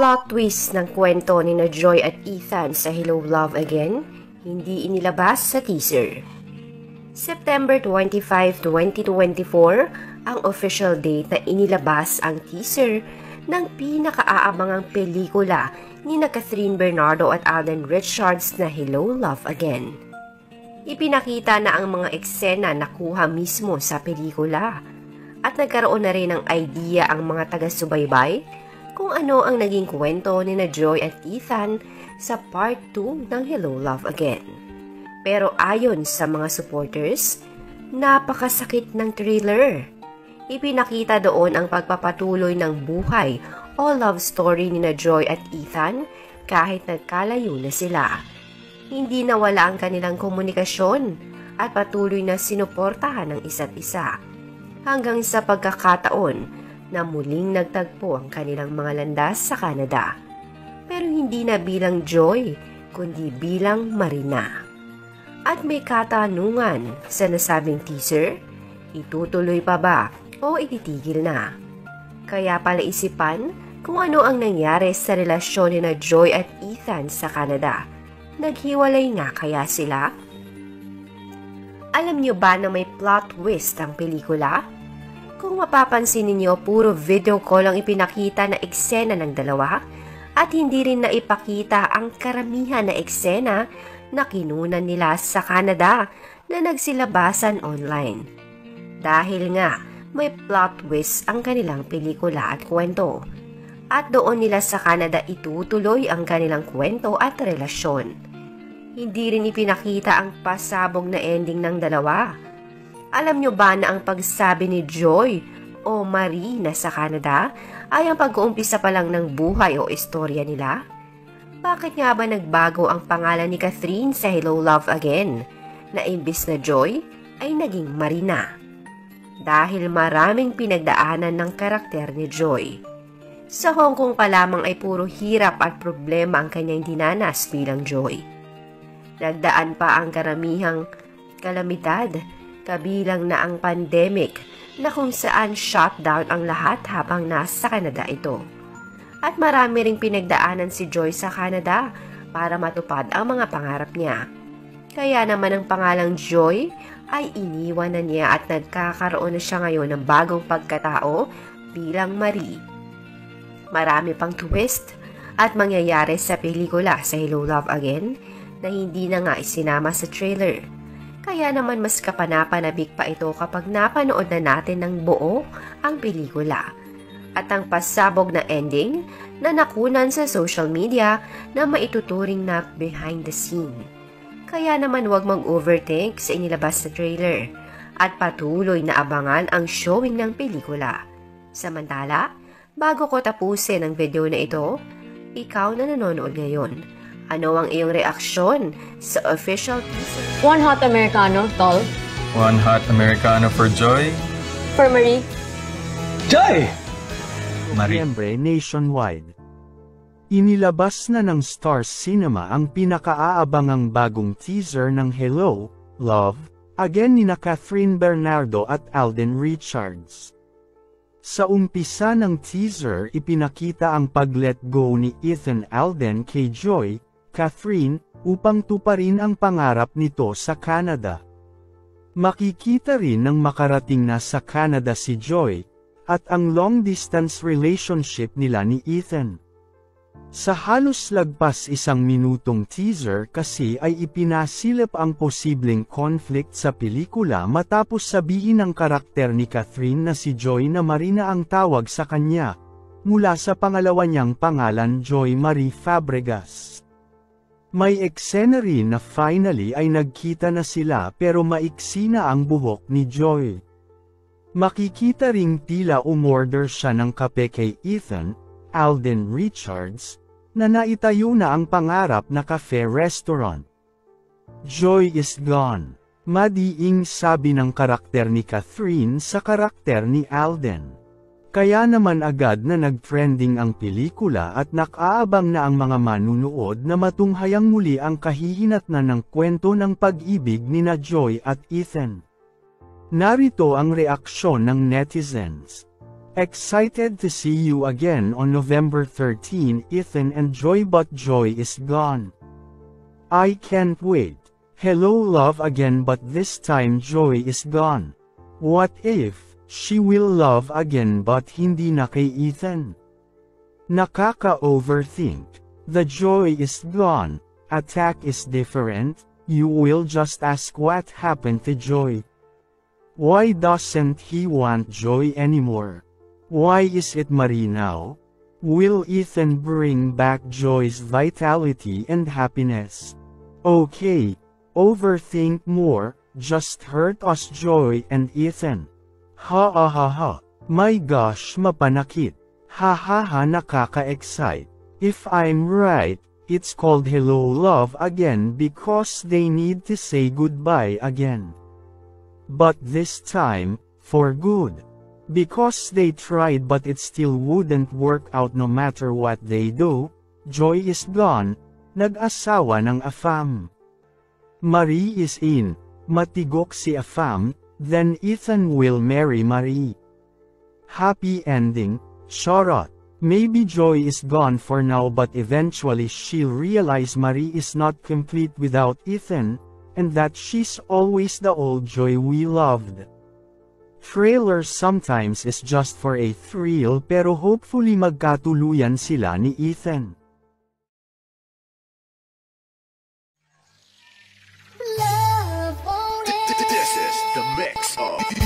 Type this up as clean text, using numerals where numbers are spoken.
plot twist ng kwento ni na Joy at Ethan sa Hello Love Again, hindi inilabas sa teaser. September 25, 2024, ang official date na inilabas ang teaser ng pinakaaabangang pelikula ni na Catherine Bernardo at Alden Richards na Hello Love Again. Ipinakita na ang mga eksena na kuha mismo sa pelikula at nagkaroon na rin ng idea ang mga taga-subaybay kung ano ang naging kwento ni na Joy at Ethan sa part 2 ng Hello Love Again. Pero ayon sa mga supporters, napakasakit ng thriller. Ipinakita doon ang pagpapatuloy ng buhay o love story ni na Joy at Ethan kahit nagkalayo na sila. Hindi nawala ang kanilang komunikasyon at patuloy na sinuportahan ng isa't isa hanggang sa pagkakataon na muling nagtagpo ang kanilang mga landas sa Canada. Pero hindi na bilang Joy, kundi bilang Marina. At may katanungan sa nasabing teaser, itutuloy pa ba o ititigil na? Kaya pala isipan kung ano ang nangyari sa relasyon ni na Joy at Ethan sa Canada. Naghiwalay nga kaya sila? Alam niyo ba na may plot twist ang pelikula? Kung mapapansin ninyo, puro video call ang ipinakita na eksena ng dalawa at hindi rin na ipakita ang karamihan na eksena na kinunan nila sa Canada na nagsilabasan online. Dahil nga may plot twist ang kanilang pelikula at kwento. At doon nila sa Canada itutuloy ang kanilang kwento at relasyon. Hindi rin ipinakita ang pasabog na ending ng dalawa. Alam nyo ba na ang pagsabi ni Joy o Marie na sa Canada ay ang pag-uumpisa pa lang ng buhay o istorya nila? Bakit nga ba nagbago ang pangalan ni Catherine sa Hello Love Again na imbis na Joy ay naging Marina? Dahil maraming pinagdaanan ng karakter ni Joy. Sa Hong Kong pa lamang ay puro hirap at problema ang kanyang dinanas bilang Joy. Nagdaan pa ang karamihang kalamidad, kabilang na ang pandemic na kung saan shutdown ang lahat habang nasa Canada ito. At marami ring pinagdaanan si Joy sa Canada para matupad ang mga pangarap niya. Kaya naman ang pangalang Joy ay iniwan na niya at nagkakaroon na siya ngayon ng bagong pagkatao bilang Marie. Marami pang twist at mangyayari sa pelikula sa Hello Love Again na hindi na nga isinama sa trailer. Kaya naman mas kapanapanabik pa ito kapag napanood na natin ng buo ang pelikula. At ang pasabog na ending na nakunan sa social media na maituturing na behind the scene. Kaya naman huwag mag-overthink sa inilabas na trailer at patuloy na abangan ang showing ng pelikula. Samantala, bago ko tapusin ang video na ito, ikaw na nanonood ngayon, ano ang iyong reaksyon sa official teaser? One hot Americano, tall. One hot Americano for Joy. For Marie. Joy! Marie. Siyempre nationwide. Inilabas na ng Stars Cinema ang pinakaaabangang bagong teaser ng Hello, Love, Again ni na Catherine Bernardo at Alden Richards. Sa umpisa ng teaser ipinakita ang pag-let go ni Ethan Alden kay Joy, Catherine, upang tuparin ang pangarap nito sa Canada. Makikita rin ng makarating na sa Canada si Joy, at ang long-distance relationship nila ni Ethan. Sa halos lagpas 1 minutong teaser kasi ay ipinasilip ang posibleng conflict sa pelikula matapos sabihin ng karakter ni Catherine na si Joy na Marina ang tawag sa kanya, mula sa pangalawa niyang pangalan Joy Marie Fabregas. May eksena rin na finally ay nagkita na sila pero maiksi na ang buhok ni Joy. Makikita ring tila umorder siya ng kape kay Ethan, Alden Richards, na naitayo na ang pangarap na cafe restaurant. Joy is gone, madiing sabi ng karakter ni Catherine sa karakter ni Alden. Kaya naman agad na nag-trending ang pelikula at nakaabang na ang mga manunood na matunghayang muli ang kahihinatnan ng kwento ng pag-ibig nina Joy at Ethan. Narito ang reaksyon ng netizens. Excited to see you again on November 13, Ethan and Joy, but Joy is gone. I can't wait. Hello love again, but this time Joy is gone. What if she will love again but hindi na kay Ethan? Nakaka-overthink. The joy is gone. Attack is different. You will just ask what happened to Joy. Why doesn't he want Joy anymore? Why is it Marie now? Will Ethan bring back Joy's vitality and happiness? Okay, overthink more, just hurt us Joy and Ethan. Ha ha ha ha, my gosh mapanakit. Ha ha ha, nakaka-excite. If I'm right, it's called Hello Love Again because they need to say goodbye again. But this time, for good. Because they tried but it still wouldn't work out no matter what they do. Joy is gone, nag-asawa ng Afam. Marie is in, matigok si Afam, then Ethan will marry Marie. Happy ending, charot. Maybe Joy is gone for now but eventually she'll realize Marie is not complete without Ethan, and that she's always the old Joy we loved. Trailer sometimes is just for a thrill pero hopefully magkatuluyan sila ni Ethan. This is the mix of